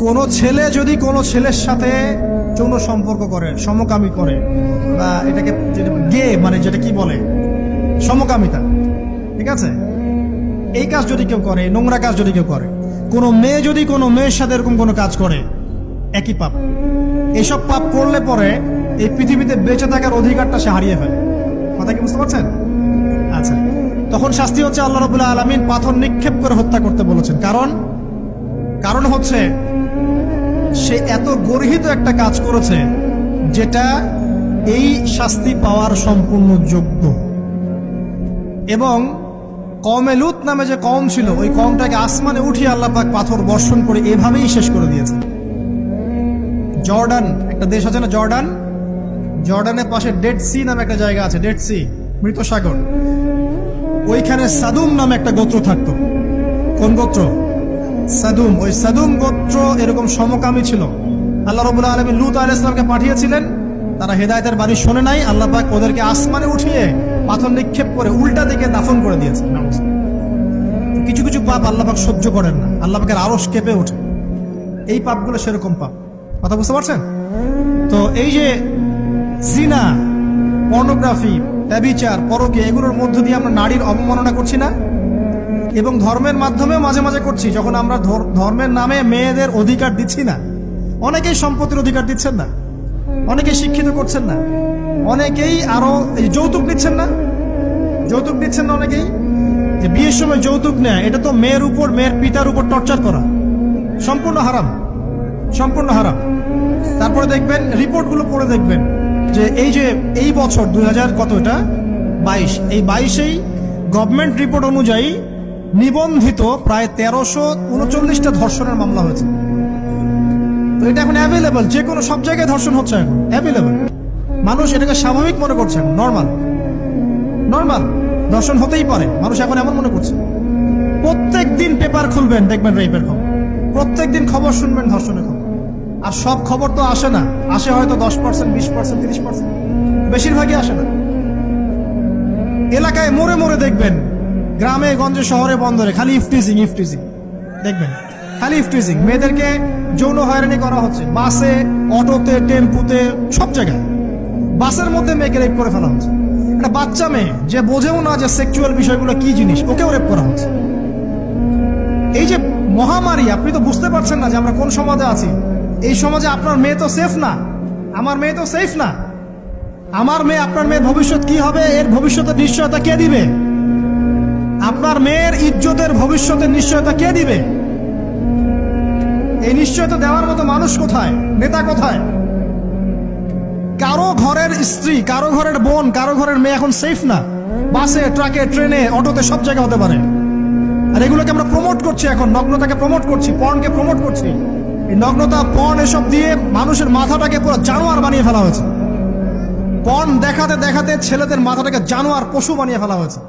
কোনো ছেলে যদি কোনো ছেলের সাথে যৌন সম্পর্ক করে, সমকামী করে, বা এটাকে গে মানে যেটা কি বলে সমকামিতা, ঠিক আছে, এই কাজ যদি কেউ করে, নোংরা কাজ যদি কেউ করে, কোনো মেয়ে যদি কোনো মেয়ের সাথে এরকম কোনো কাজ করে, একই পাপ। এসব পাপ করলে পরে এই পৃথিবীতে বেঁচে থাকার অধিকারটা সে হারিয়ে ফেলে। কথা কি বুঝতে পারছেন? আচ্ছা, তখন শাস্তি হচ্ছে আল্লাহ রাব্বুল আলামিন পাথর নিক্ষেপ করে হত্যা করতে বলেছেন। কারণ হচ্ছে সে এত গর্হিত একটা কাজ করেছে যেটা এই শাস্তি পাওয়ার সম্পূর্ণ যোগ্য। এবং কওমে লূত নামে যে কওম ছিল, ওই কওমটাকে আসমানে উঠিয়ে আল্লাহ পাক পাথর বর্ষণ করে এভাবেই শেষ করে দিয়েছে। জর্ডান একটা দেশ আছে না, জর্ডানের পাশে ডেড সি নামে একটা জায়গা আছে, ডেড সি, মৃত সাগর। ওইখানে সাদুম নামে একটা গোত্র থাকতো। কোন গোত্র? সাদুম। ওই সাদুম গোত্র এরকম সমকামী ছিল। আল্লাহ রাব্বুল আলামিন লূত আলাইহিস সালামকে পাঠিয়েছিলেন, তারা হেদায়েতের বাণী শোনে নাই। আল্লাহ পাক ওদেরকে আসমানে উঠিয়ে পাথর নিক্ষেপ করে উল্টা দিকে দাফন করে দিয়েছে। কিছু কিছু পাপ আল্লাহ পাক সহ্য করেন না, আল্লাহ পাকের আরশ কেঁপে ওঠে। এই পাপগুলো সেরকম পাপ। কথা বুঝতে পারছেন? তো এই যে জিনা, পর্নোগ্রাফি, ব্যভিচার, পরকীয়া, এগুলোর মধ্য দিয়ে আমরা নারীর অবমাননা করছি না? এবং ধর্মের মাধ্যমেও মাঝে মাঝে করছি, যখন আমরা ধর্মের নামে মেয়েদের অধিকার দিচ্ছি না। অনেকেই সম্পত্তির অধিকার দিচ্ছেন না, অনেকেই শিক্ষিত করছেন না, অনেকেই আরো যৌতুক দিচ্ছেন না, অনেকেই যে বিয়ের সময় যৌতুক নেয়, এটা তো মেয়ের উপর, মেয়ের পিতার উপর টর্চার করা, সম্পূর্ণ হারাম। তারপরে দেখবেন, রিপোর্টগুলো পড়ে দেখবেন যে এই বছর 2000 কত, এটা 22, এই 22-এই গভর্নমেন্ট রিপোর্ট অনুযায়ী নিবন্ধিত প্রায় 1339টা ধর্ষণের মামলা হয়েছে। তো এটা এখন অ্যাভেলেবল, যে কোনো সব জায়গায় ধর্ষণ হচ্ছে, এখন অ্যাভেলেবল। মানুষ এটাকে স্বাভাবিক মনে করছে, এখন নর্মাল ধর্ষণ হতেই পারে, মানুষ এখন এমন মনে করছে। প্রত্যেক দিন পেপার খুলবেন, দেখবেন রেপের খবর, প্রত্যেক দিন খবর শুনবেন ধর্ষণের খবর। আর সব খবর তো আসে না, আসে হয়তো 10%, 20%, 30%, বেশিরভাগই আসে না। এলাকায় মোড়ে মোড়ে দেখবেন, গ্রামে গঞ্জে শহরে বন্দরে খালি ইফটিজিং দেখবেন, খালি ইফটিজিং। মেয়েদেরকে যৌন হয়রানি করা হচ্ছে, বাসে, অটোতে, টেম্পুতে, সব জায়গায়। বাসের মধ্যে মেয়েকে রেপ করে ফেলা হচ্ছে। একটা বাচ্চা মেয়ে যে বোঝেও না যে সেক্সুয়াল বিষয়গুলো কি জিনিস, ওকেও রেপ করা হচ্ছে। এই যে মহামারী, আপনি তো বুঝতে পারছেন না যে আমরা কোন সমাজে আছি। এই সমাজে আপনার মেয়ে তো সেফ না, আমার মেয়ে তো সেফ না। আমার মেয়ে, আপনার মেয়ের ভবিষ্যৎ কি হবে, এর ভবিষ্যতের নিশ্চয়তা কে দিবে? আপনার মেয়ের ইজ্জতের ভবিষ্যতের নিশ্চয়তা কে দিবে? এই নিশ্চয়তা দেওয়ার মতো মানুষ কোথায়, নেতা কোথায়? কারো ঘরের স্ত্রী, কারো ঘরের বোন, কারো ঘরের মেয়ে এখন সেফ না। বাসে, ট্রাকে, ট্রেনে, অটোতে, সব জায়গায় হতে পারে। আর এগুলোকে আমরা প্রমোট করছি, এখন নগ্নতাকে প্রমোট করছি, পর্নকে প্রমোট করছি। এই নগ্নতা, পর্ন, এসব দিয়ে মানুষের মাথাটাকে পুরো জানোয়ার বানিয়ে ফেলা হয়েছে। পর্ন দেখাতে দেখাতে ছেলেদের মাথাটাকে জানোয়ার, পশু বানিয়ে ফেলা হয়েছে।